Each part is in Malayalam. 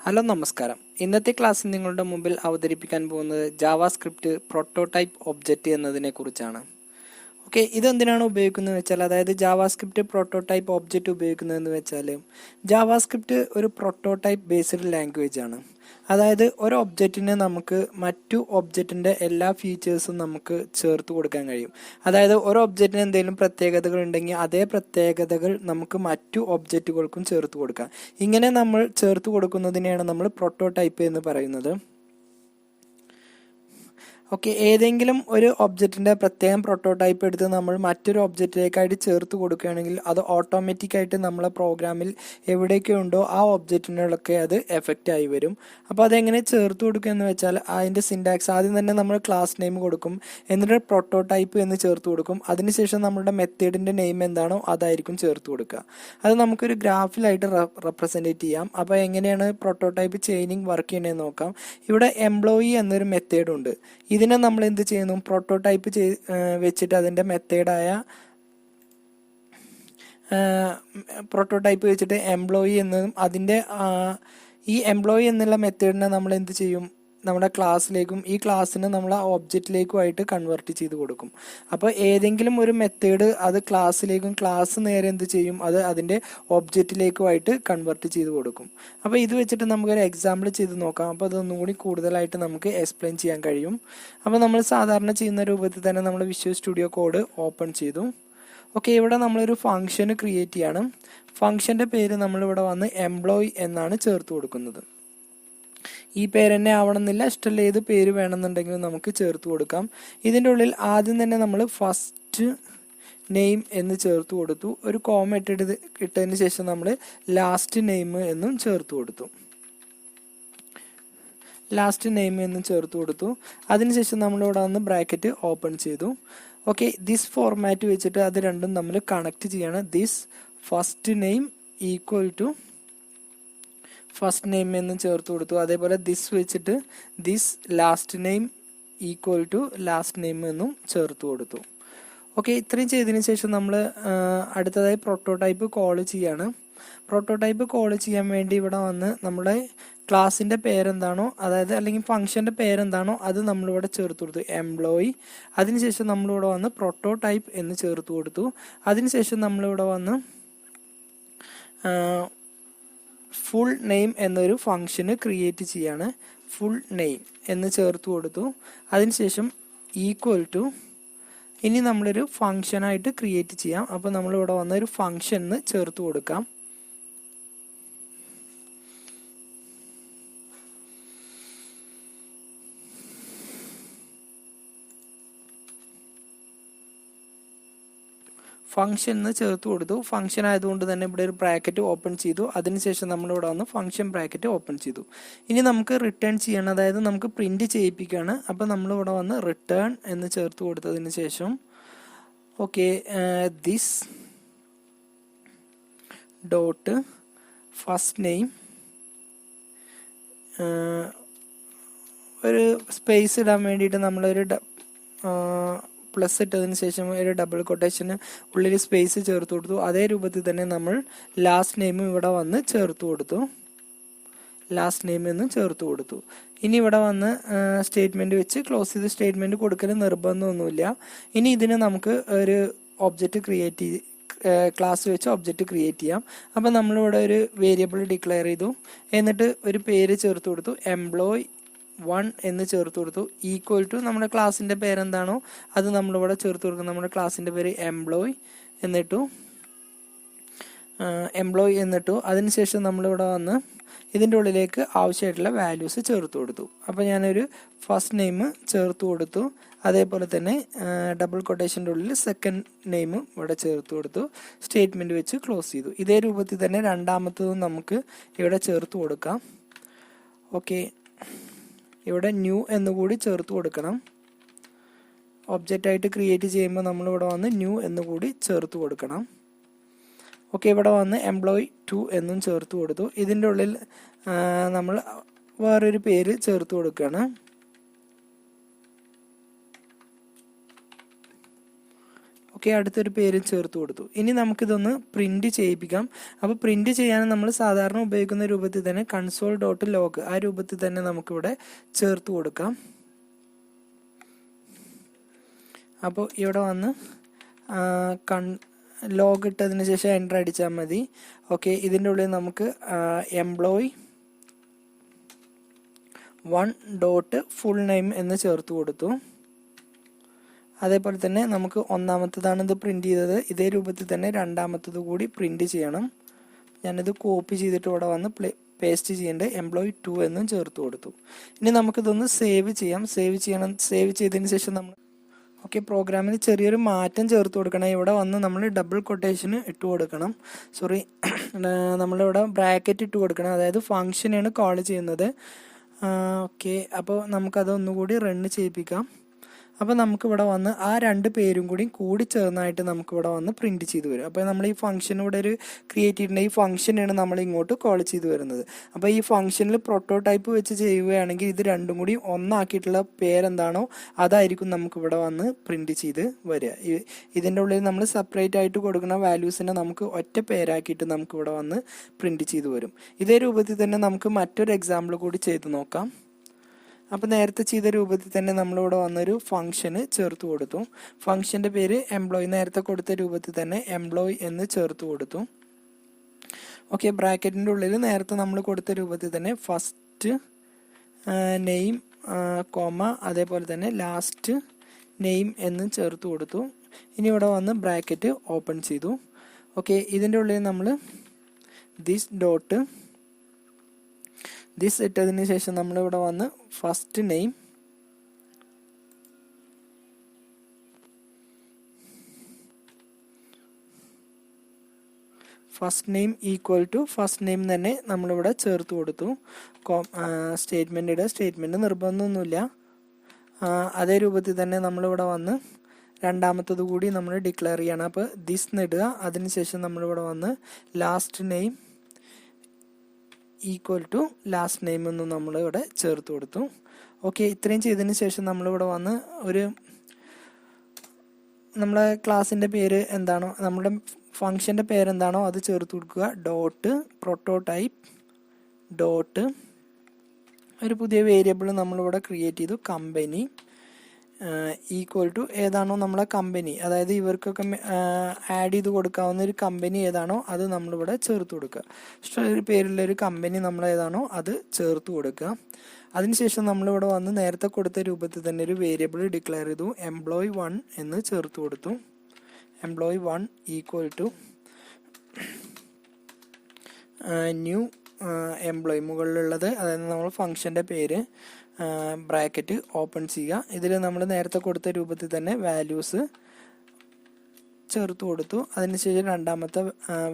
ഹലോ നമസ്കാരം. ഇന്നത്തെ ക്ലാസ്സിൽ നിങ്ങളുടെ മുമ്പിൽ അവതരിപ്പിക്കാൻ പോകുന്നത് ജാവാസ്ക്രിപ്റ്റ് പ്രോട്ടോടൈപ്പ് ഒബ്ജക്റ്റ് എന്നതിനെ കുറിച്ചാണ്. ഓക്കെ, ഇതെന്തിനാണ് ഉപയോഗിക്കുന്നത് വെച്ചാൽ, അതായത് ജാവാസ്ക്രിപ്റ്റ് പ്രോട്ടോടൈപ്പ് ഒബ്ജക്റ്റ് ഉപയോഗിക്കുന്നതെന്ന് വെച്ചാൽ, ജാവാസ്ക്രിപ്റ്റ് ഒരു പ്രോട്ടോടൈപ്പ് ബേസ്ഡ് ലാംഗ്വേജ് ആണ്. അതായത് ഒരു ഒബ്ജക്റ്റിന് നമുക്ക് മറ്റു ഒബ്ജക്റ്റിൻ്റെ എല്ലാ ഫീച്ചേഴ്സും നമുക്ക് ചേർത്ത് കൊടുക്കാൻ കഴിയും. അതായത് ഒരു ഒബ്ജക്റ്റിന് എന്തെങ്കിലും പ്രത്യേകതകൾ ഉണ്ടെങ്കിൽ അതേ പ്രത്യേകതകൾ നമുക്ക് മറ്റു ഒബ്ജക്റ്റുകൾക്കും ചേർത്ത് കൊടുക്കാം. ഇങ്ങനെ നമ്മൾ ചേർത്ത് കൊടുക്കുന്നതിനെയാണ് നമ്മൾ പ്രോട്ടോടൈപ്പ് എന്ന് പറയുന്നത്. ഓക്കെ, ഏതെങ്കിലും ഒരു ഒബ്ജക്റ്റിൻ്റെ പ്രത്യേകം പ്രോട്ടോടൈപ്പ് എടുത്ത് നമ്മൾ മറ്റൊരു ഒബ്ജക്റ്റിലേക്കായിട്ട് ചേർത്ത് കൊടുക്കുകയാണെങ്കിൽ അത് ഓട്ടോമാറ്റിക്കായിട്ട് നമ്മളെ പ്രോഗ്രാമിൽ എവിടെയൊക്കെ ഉണ്ടോ ആ ഒബ്ജക്റ്റിനൊക്കെ അത് എഫക്റ്റ് ആയി വരും. അപ്പോൾ അതെങ്ങനെ ചേർത്ത് കൊടുക്കുക എന്ന് വെച്ചാൽ, അതിൻ്റെ സിൻടാക്സ് ആദ്യം തന്നെ നമ്മൾ ക്ലാസ് നെയിം കൊടുക്കും, എന്നിട്ട് പ്രോട്ടോടൈപ്പ് എന്ന് ചേർത്ത് കൊടുക്കും. അതിനുശേഷം നമ്മുടെ മെത്തേഡിൻ്റെ നെയിം എന്താണോ അതായിരിക്കും ചേർത്ത് കൊടുക്കുക. അത് നമുക്കൊരു ഗ്രാഫിലായിട്ട് റെപ്രസെൻറ്റേറ്റ് ചെയ്യാം. അപ്പോൾ എങ്ങനെയാണ് പ്രോട്ടോടൈപ്പ് ചെയിനിങ് വർക്ക് ചെയ്യണമെന്ന് നോക്കാം. ഇവിടെ എംപ്ലോയി എന്നൊരു മെത്തേഡുണ്ട്. ഇതിനെ നമ്മൾ എന്ത് ചെയ്യുന്നു, പ്രോട്ടോടൈപ്പ് വെച്ചിട്ട് അതിൻ്റെ മെത്തേഡായ പ്രോട്ടോടൈപ്പ് വെച്ചിട്ട് എംപ്ലോയി എന്നതും അതിൻ്റെ ഈ എംപ്ലോയി എന്നുള്ള മെത്തേഡിനെ നമ്മൾ എന്ത് ചെയ്യും, നമ്മുടെ ക്ലാസ്സിലേക്കും ഈ ക്ലാസ്സിനെ നമ്മൾ ആ ഒബ്ജക്റ്റിലേക്കുമായിട്ട് കൺവേർട്ട് ചെയ്ത് കൊടുക്കും. അപ്പോൾ ഏതെങ്കിലും ഒരു മെത്തേഡ് അത് ക്ലാസ്സിലേക്കും ക്ലാസ് നേരെ എന്ത് ചെയ്യും, അത് അതിൻ്റെ ഒബ്ജക്റ്റിലേക്കുമായിട്ട് കൺവേർട്ട് ചെയ്ത് കൊടുക്കും. അപ്പോൾ ഇത് വെച്ചിട്ട് നമുക്കൊരു എക്സാമ്പിൾ ചെയ്ത് നോക്കാം. അപ്പോൾ അതൊന്നും കൂടി കൂടുതലായിട്ട് നമുക്ക് എക്സ്പ്ലെയിൻ ചെയ്യാൻ കഴിയും. അപ്പോൾ നമ്മൾ സാധാരണ ചെയ്യുന്ന രൂപത്തിൽ തന്നെ നമ്മൾ വിഷ്വൽ സ്റ്റുഡിയോ കോഡ് ഓപ്പൺ ചെയ്തു. ഓക്കെ, ഇവിടെ നമ്മളൊരു ഫംഗ്ഷന് ക്രിയേറ്റ് ചെയ്യണം. ഫംഗ്ഷൻ്റെ പേര് നമ്മളിവിടെ വന്ന് എംപ്ലോയി എന്നാണ് ചേർത്ത് കൊടുക്കുന്നത്. ഈ പേര് തന്നെ ആവണമെന്നില്ല, ഇഷ്ടമുള്ള ഏത് പേര് വേണമെന്നുണ്ടെങ്കിലും നമുക്ക് ചേർത്ത് കൊടുക്കാം. ഇതിൻ്റെ ഉള്ളിൽ ആദ്യം തന്നെ നമ്മൾ ഫസ്റ്റ് നെയിം എന്ന് ചേർത്ത് കൊടുത്തു. ഒരു കോമ ഇട്ടതിന് ശേഷം നമ്മൾ ലാസ്റ്റ് നെയിം എന്നും ചേർത്ത് കൊടുത്തു. ലാസ്റ്റ് നെയിം എന്നും ചേർത്ത് കൊടുത്തു. അതിനുശേഷം നമ്മളിവിടെ വന്ന് ബ്രാക്കറ്റ് ഓപ്പൺ ചെയ്തു. ഓക്കെ, ദിസ് ഫോർമാറ്റ് വെച്ചിട്ട് അത് രണ്ടും നമ്മൾ കണക്ട് ചെയ്യാണ്. This first name equal to first name എന്നും ചേർത്ത് കൊടുത്തു. അതേപോലെ ദിസ് വെച്ചിട്ട് this last name equal to last name എന്നും ചേർത്ത് കൊടുത്തു. ഓക്കെ, ഇത്രയും ചെയ്തതിന് ശേഷം നമ്മൾ അടുത്തതായി പ്രോട്ടോടൈപ്പ് കോൾ ചെയ്യാണ്. പ്രോട്ടോടൈപ്പ് കോൾ ചെയ്യാൻ വേണ്ടി ഇവിടെ വന്ന് നമ്മുടെ ക്ലാസിൻ്റെ പേരെന്താണോ, അതായത് അല്ലെങ്കിൽ ഫംഗ്ഷൻ്റെ പേരെന്താണോ അത് നമ്മളിവിടെ ചേർത്ത് കൊടുത്തു, എംപ്ലോയി. അതിനുശേഷം നമ്മളിവിടെ വന്ന് പ്രോട്ടോടൈപ്പ് എന്ന് ചേർത്ത് കൊടുത്തു. അതിനുശേഷം നമ്മളിവിടെ വന്ന് ഫുൾ നെയിം എന്നൊരു ഫംഗ്ഷന് ക്രിയേറ്റ് ചെയ്യാണ്. ഫുൾ നെയിം എന്ന് ചേർത്ത് കൊടുത്തു. അതിനുശേഷം ഈക്വൽ ടു, ഇനി നമ്മളൊരു ഫംഗ്ഷനായിട്ട് ക്രിയേറ്റ് ചെയ്യാം. അപ്പോൾ നമ്മളിവിടെ വന്ന ഒരു ഫംഗ്ഷൻ ചേർത്ത് കൊടുക്കാം. ഫംഗ്ഷൻ ചേർത്ത് കൊടുത്തു. ഫംഗ്ഷൻ ആയതുകൊണ്ട് തന്നെ ഇവിടെ ഒരു ബ്രാക്കറ്റ് ഓപ്പൺ ചെയ്തു. അതിനുശേഷം നമ്മളിവിടെ വന്ന് ഫംഗ്ഷൻ ബ്രാക്കറ്റ് ഓപ്പൺ ചെയ്തു. ഇനി നമുക്ക് റിട്ടേൺ ചെയ്യണം, അതായത് നമുക്ക് പ്രിന്റ് ചെയ്യിപ്പിക്കുകയാണ്. അപ്പോൾ നമ്മളിവിടെ വന്ന് റിട്ടേൺ എന്ന് ചേർത്ത് കൊടുത്തതിന് ശേഷം okay, this dot first name, ഒരു സ്പേസ് ഇടാൻ വേണ്ടിയിട്ട് നമ്മളൊരു പ്ലസ് ഇട്ടതിന് ശേഷം ഒരു ഡബിൾ കൊട്ടേഷന് ഉള്ളിൽ സ്പേസ് ചേർത്ത് കൊടുത്തു. അതേ രൂപത്തിൽ തന്നെ നമ്മൾ ലാസ്റ്റ് നെയിമും ഇവിടെ വന്ന് ചേർത്ത് കൊടുത്തു. ലാസ്റ്റ് നെയിം എന്നും ചേർത്ത് കൊടുത്തു. ഇനി ഇവിടെ വന്ന് സ്റ്റേറ്റ്മെന്റ് വെച്ച് ക്ലോസ് ചെയ്ത് സ്റ്റേറ്റ്മെന്റ് കൊടുക്കൽ നിർബന്ധമൊന്നുമില്ല. ഇനി ഇതിന് നമുക്ക് ഒരു ഒബ്ജക്റ്റ് ക്രിയേറ്റ് ക്ലാസ് വെച്ച് ഒബ്ജക്റ്റ് ക്രിയേറ്റ് ചെയ്യാം. അപ്പം നമ്മളിവിടെ ഒരു വേരിയബിൾ ഡിക്ലെയർ ചെയ്തു. എന്നിട്ട് ഒരു പേര് ചേർത്ത് കൊടുത്തു, എംപ്ലോയി 1 എന്ന് ചേർത്ത് കൊടുത്തു. ഈക്വൽ ടു നമ്മുടെ ക്ലാസിൻ്റെ പേരെന്താണോ അത് നമ്മളിവിടെ ചേർത്ത് കൊടുക്കും. നമ്മുടെ ക്ലാസിൻ്റെ പേര് എംപ്ലോയി എന്നിട്ടു. അതിനുശേഷം നമ്മളിവിടെ വന്ന് ഇതിൻ്റെ ഉള്ളിലേക്ക് ആവശ്യമായിട്ടുള്ള വാല്യൂസ് ചേർത്ത് കൊടുത്തു. അപ്പോൾ ഞാനൊരു ഫസ്റ്റ് നെയിം ചേർത്ത് കൊടുത്തു. അതേപോലെ തന്നെ ഡബിൾ കൊട്ടേഷൻ്റെ ഉള്ളിൽ സെക്കൻഡ് നെയിമും ഇവിടെ ചേർത്ത് കൊടുത്തു. സ്റ്റേറ്റ്മെൻറ്റ് വെച്ച് ക്ലോസ് ചെയ്തു. ഇതേ രൂപത്തിൽ തന്നെ രണ്ടാമത്തതും നമുക്ക് ഇവിടെ ചേർത്ത് കൊടുക്കാം. ഓക്കെ, ഇവിടെ ന്യൂ എന്നുകൂടി ചേർത്ത് കൊടുക്കണം. ഒബ്ജക്റ്റ് ആയിട്ട് ക്രിയേറ്റ് ചെയ്യുമ്പോൾ നമ്മളിവിടെ വന്ന് ന്യൂ എന്നുകൂടി ചേർത്ത് കൊടുക്കണം. ഓക്കെ, ഇവിടെ വന്ന് എംപ്ലോയി 2 എന്നും ചേർത്ത് കൊടുത്തു. ഇതിൻ്റെ ഉള്ളിൽ നമ്മൾ വേറൊരു പേര് ചേർത്ത് കൊടുക്കുകയാണ്. ഓക്കെ, അടുത്തൊരു പേര് ചേർത്ത് കൊടുത്തു. ഇനി നമുക്കിതൊന്ന് പ്രിന്റ് ചെയ്യിപ്പിക്കാം. അപ്പോൾ പ്രിന്റ് ചെയ്യാൻ നമ്മൾ സാധാരണ ഉപയോഗിക്കുന്ന രൂപത്തിൽ തന്നെ console.log ആ രൂപത്തിൽ തന്നെ നമുക്കിവിടെ ചേർത്ത് കൊടുക്കാം. അപ്പോൾ ഇവിടെ വന്ന് ലോഗ് ഇട്ടതിന് ശേഷം എൻ്റർ അടിച്ചാൽ മതി. ഓക്കെ, ഇതിൻ്റെ ഉള്ളിൽ നമുക്ക് employee1.full name എന്ന് ചേർത്ത് കൊടുത്തു. അതേപോലെ തന്നെ നമുക്ക് ഒന്നാമത്തേതാണ് ഇത് പ്രിന്റ് ചെയ്തത്, ഇതേ രൂപത്തിൽ തന്നെ രണ്ടാമത്തത് കൂടി പ്രിന്റ് ചെയ്യണം. ഞാനിത് കോപ്പി ചെയ്തിട്ട് ഇവിടെ വന്ന് പേസ്റ്റ് ചെയ്യേണ്ട employee2 എന്നും ചേർത്ത് കൊടുത്തു. ഇനി നമുക്കിതൊന്ന് സേവ് ചെയ്യാം. സേവ് ചെയ്തതിന് ശേഷം നമ്മൾ പ്രോഗ്രാമിൽ ചെറിയൊരു മാറ്റം ചേർത്ത് കൊടുക്കണം. ഇവിടെ വന്ന് നമ്മൾ ഡബിൾ കൊട്ടേഷൻ ഇട്ട് കൊടുക്കണം. നമ്മളിവിടെ ബ്രാക്കറ്റ് ഇട്ട് കൊടുക്കണം. അതായത് ഫംഗ്ഷനാണ് കോൾ ചെയ്യുന്നത്. ഓക്കെ, അപ്പോൾ നമുക്കത് ഒന്നുകൂടി റൺ ചെയ്യിപ്പിക്കാം. അപ്പോൾ നമുക്കിവിടെ വന്ന് ആ രണ്ട് പേരും കൂടി ചേർന്നായിട്ട് നമുക്കിവിടെ വന്ന് പ്രിന്റ് ചെയ്ത് വരും. അപ്പോൾ നമ്മൾ ഈ ഫംഗ്ഷൻ ഇവിടെ ഒരു ക്രിയേറ്റ് ചെയ്തിട്ടുണ്ട്. ഈ ഫംഗ്ഷനാണ് നമ്മൾ ഇങ്ങോട്ട് കോൾ ചെയ്ത് വരുന്നത്. അപ്പോൾ ഈ ഫംഗ്ഷനിൽ പ്രോട്ടോടൈപ്പ് വെച്ച് ചെയ്യുകയാണെങ്കിൽ ഇത് രണ്ടും കൂടി ഒന്നാക്കിയിട്ടുള്ള പേരെന്താണോ അതായിരിക്കും നമുക്കിവിടെ വന്ന് പ്രിന്റ് ചെയ്ത് വരിക. ഇതിൻ്റെ ഉള്ളിൽ നമ്മൾ സെപ്പറേറ്റ് ആയിട്ട് കൊടുക്കുന്ന വാല്യൂസിനെ നമുക്ക് ഒറ്റ പേരാക്കിയിട്ട് നമുക്കിവിടെ വന്ന് പ്രിന്റ് ചെയ്ത് വരും. ഇതേ രൂപത്തിൽ തന്നെ നമുക്ക് മറ്റൊരു എക്സാമ്പിൾ കൂടി ചെയ്ത് നോക്കാം. അപ്പോൾ നേരത്തെ ചെയ്ത രൂപത്തിൽ തന്നെ നമ്മളിവിടെ വന്നൊരു ഫംഗ്ഷന് ചേർത്ത് കൊടുത്തു. ഫംഗ്ഷൻ്റെ പേര് എംപ്ലോയി, നേരത്തെ കൊടുത്ത രൂപത്തിൽ തന്നെ എംപ്ലോയി എന്ന് ചേർത്ത് കൊടുത്തു. ഓക്കെ, ബ്രാക്കറ്റിൻ്റെ ഉള്ളിൽ നേരത്തെ നമ്മൾ കൊടുത്ത രൂപത്തിൽ തന്നെ ഫസ്റ്റ് നെയിം കോമ അതേപോലെ തന്നെ ലാസ്റ്റ് നെയിം എന്ന് ചേർത്ത് കൊടുത്തു. ഇനി ഇവിടെ വന്ന് ബ്രാക്കറ്റ് ഓപ്പൺ ചെയ്തു. ഓക്കെ, ഇതിൻ്റെ ഉള്ളിൽ നമ്മൾ ദിസ് ഇട്ടതിന് ശേഷം നമ്മളിവിടെ വന്ന് first name equal to first name തന്നെ നമ്മളിവിടെ ചേർത്ത് കൊടുത്തു. സ്റ്റേറ്റ്മെന്റ് നിർബന്ധമൊന്നുമില്ല. അതേ രൂപത്തിൽ തന്നെ നമ്മളിവിടെ വന്ന് രണ്ടാമത്തത് കൂടി നമ്മൾ ഡിക്ലെയർ ചെയ്യണം. അപ്പോൾ ദിസ് ഇടുക. അതിനുശേഷം നമ്മളിവിടെ വന്ന് last name equal to last name എന്നും നമ്മളിവിടെ ചേർത്ത് കൊടുത്തു. ഓക്കെ, ഇത്രയും ചെയ്തതിന് ശേഷം നമ്മളിവിടെ വന്ന് നമ്മളെ ക്ലാസ്സിൻ്റെ പേര് എന്താണോ, നമ്മുടെ ഫംഗ്ഷൻ്റെ പേരെന്താണോ അത് ചേർത്ത് കൊടുക്കുക. .prototype ഒരു പുതിയ വേരിയബിൾ നമ്മളിവിടെ ക്രിയേറ്റ് ചെയ്തു. കമ്പനി ഈക്വൽ ടു ഏതാണോ നമ്മളെ കമ്പനി, അതായത് ഇവർക്കൊക്കെ ആഡ് ചെയ്ത് കൊടുക്കാവുന്ന ഒരു കമ്പനി ഏതാണോ അത് നമ്മളിവിടെ ചേർത്ത് കൊടുക്കുക. പേരുള്ള ഒരു കമ്പനി നമ്മൾ ഏതാണോ അത് ചേർത്ത് കൊടുക്കുക. അതിനുശേഷം നമ്മളിവിടെ വന്ന് നേരത്തെ കൊടുത്ത രൂപത്തിൽ തന്നെ ഒരു വേരിയബിൾ ഡിക്ലെയർ ചെയ്തു. employee1 എന്ന് ചേർത്ത് കൊടുത്തു. employee1 equal to new employee മുകളിലുള്ളത്, അതായത് നമ്മൾ ഫംഗ്ഷൻ്റെ പേര് ബ്രാക്കറ്റ് ഓപ്പൺ ചെയ്യുക. ഇതിൽ നമ്മൾ നേരത്തെ കൊടുത്ത രൂപത്തിൽ തന്നെ വാല്യൂസ് ചേർത്ത് കൊടുത്തു. അതിനുശേഷം രണ്ടാമത്തെ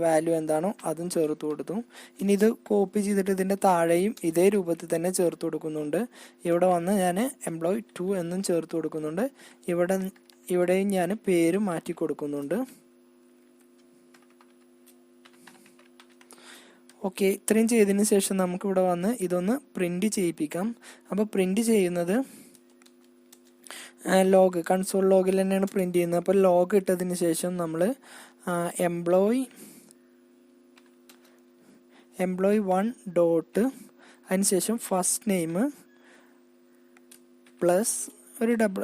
വാല്യൂ എന്താണോ അതും ചേർത്ത് കൊടുത്തു. ഇനി ഇത് കോപ്പി ചെയ്തിട്ട് ഇതിൻ്റെ താഴെയും ഇതേ രൂപത്തിൽ തന്നെ ചേർത്ത് കൊടുക്കുന്നുണ്ട്. ഇവിടെ വന്ന് ഞാൻ employee2 എന്നും ചേർത്ത് കൊടുക്കുന്നുണ്ട്. ഇവിടെയും ഞാൻ പേര് മാറ്റി കൊടുക്കുന്നുണ്ട്. ഓക്കെ, ഇത്രയും ചെയ്തതിന് ശേഷം നമുക്കിവിടെ വന്ന് ഇതൊന്ന് പ്രിന്റ് ചെയ്യിപ്പിക്കാം. അപ്പോൾ പ്രിന്റ് ചെയ്യുന്നത് കൺസോൾ ലോഗിൽ തന്നെയാണ് പ്രിന്റ് ചെയ്യുന്നത്. അപ്പോൾ ലോഗ് ഇട്ടതിന് ശേഷം നമ്മൾ employee1 അതിനുശേഷം ഫസ്റ്റ് നെയിം പ്ലസ് ഒരു ഡബിൾ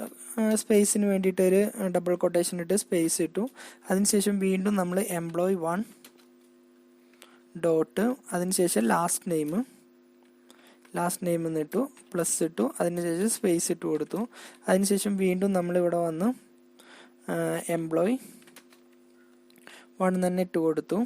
സ്പേസിന് വേണ്ടിയിട്ട് ഒരു ഡബിൾ കൊട്ടേഷൻ ഇട്ട് സ്പേസ് ഇട്ടു. അതിനുശേഷം വീണ്ടും നമ്മൾ employee1 അതിനുശേഷം ലാസ്റ്റ് നെയിം എന്നിട്ടു പ്ലസ് ഇട്ടു. അതിനുശേഷം സ്പേസ് ഇട്ട് കൊടുത്തു. അതിനുശേഷം വീണ്ടും നമ്മളിവിടെ വന്ന് employee1 തന്നെ ഇട്ട് കൊടുത്തു.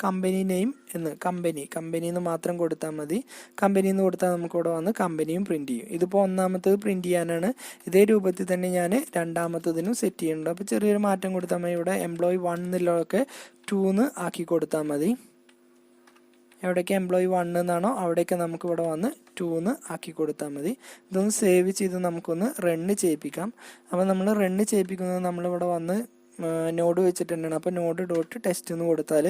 കമ്പനി നെയിം എന്ന് കമ്പനി എന്ന് മാത്രം കൊടുത്താൽ മതി. കമ്പനി എന്ന് കൊടുത്താൽ നമുക്കിവിടെ വന്ന് കമ്പനിയും പ്രിന്റ് ചെയ്യും. ഇതിപ്പോൾ ഒന്നാമത്തത് പ്രിന്റ് ചെയ്യാനാണ്. ഇതേ രൂപത്തിൽ തന്നെ ഞാൻ രണ്ടാമത്തതിനും സെറ്റ് ചെയ്യുന്നുണ്ട്. അപ്പോൾ ചെറിയൊരു മാറ്റം കൊടുത്താൽ മതി. ഇവിടെ employee1 എന്നുള്ളതൊക്കെ 2 ആക്കി കൊടുത്താൽ മതി. എവിടേക്ക് employee1 എന്നാണോ അവിടേക്ക് നമുക്ക് ഇവിടെ വന്ന് 2 ആക്കി കൊടുത്താൽ മതി. ഇതൊന്ന് സേവ് ചെയ്ത് നമുക്കൊന്ന് റണ്ണ് ചെയ്യിപ്പിക്കാം. അപ്പോൾ നമ്മൾ റണ്ണ് ചെയ്യിപ്പിക്കുന്നത് നമ്മളിവിടെ വന്ന് നോഡ് വെച്ചിട്ട് തന്നെയാണ്. അപ്പോൾ node.txt എന്ന് കൊടുത്താൽ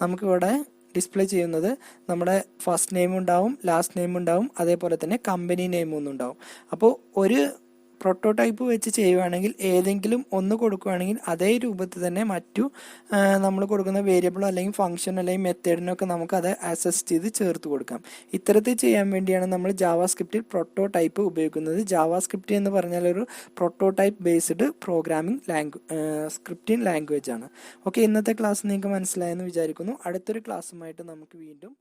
നമുക്കിവിടെ ഡിസ്പ്ലേ ചെയ്യുന്നത് നമ്മുടെ ഫസ്റ്റ് നെയിം ഉണ്ടാവും, ലാസ്റ്റ് നെയിം ഉണ്ടാവും, അതേപോലെ തന്നെ കമ്പനി നെയിം ഒന്നും ഉണ്ടാവും. അപ്പോൾ ഒരു പ്രോട്ടോടൈപ്പ് വെച്ച് ചെയ്യുകയാണെങ്കിൽ ഏതെങ്കിലും ഒന്ന് കൊടുക്കുകയാണെങ്കിൽ അതേ രൂപത്തിൽ തന്നെ മറ്റു നമ്മൾ കൊടുക്കുന്ന വേരിയബിളോ അല്ലെങ്കിൽ ഫംഗ്ഷൻ അല്ലെങ്കിൽ മെത്തേഡിനൊക്കെ നമുക്ക് അത് അസസ് ചെയ്ത് ചേർത്ത് കൊടുക്കാം. ഇത്തരത്തിൽ ചെയ്യാൻ വേണ്ടിയാണ് നമ്മൾ ജാവാസ്ക്രിപ്റ്റിൽ പ്രോട്ടോടൈപ്പ് ഉപയോഗിക്കുന്നത്. ജാവാസ്ക്രിപ്റ്റ് എന്ന് പറഞ്ഞാൽ ഒരു prototype based programming scripting language ആണ്. ഓക്കെ, ഇന്നത്തെ ക്ലാസ് നിങ്ങൾക്ക് മനസ്സിലായെന്ന് വിചാരിക്കുന്നു. അടുത്തൊരു ക്ലാസ്സുമായിട്ട് നമുക്ക് വീണ്ടും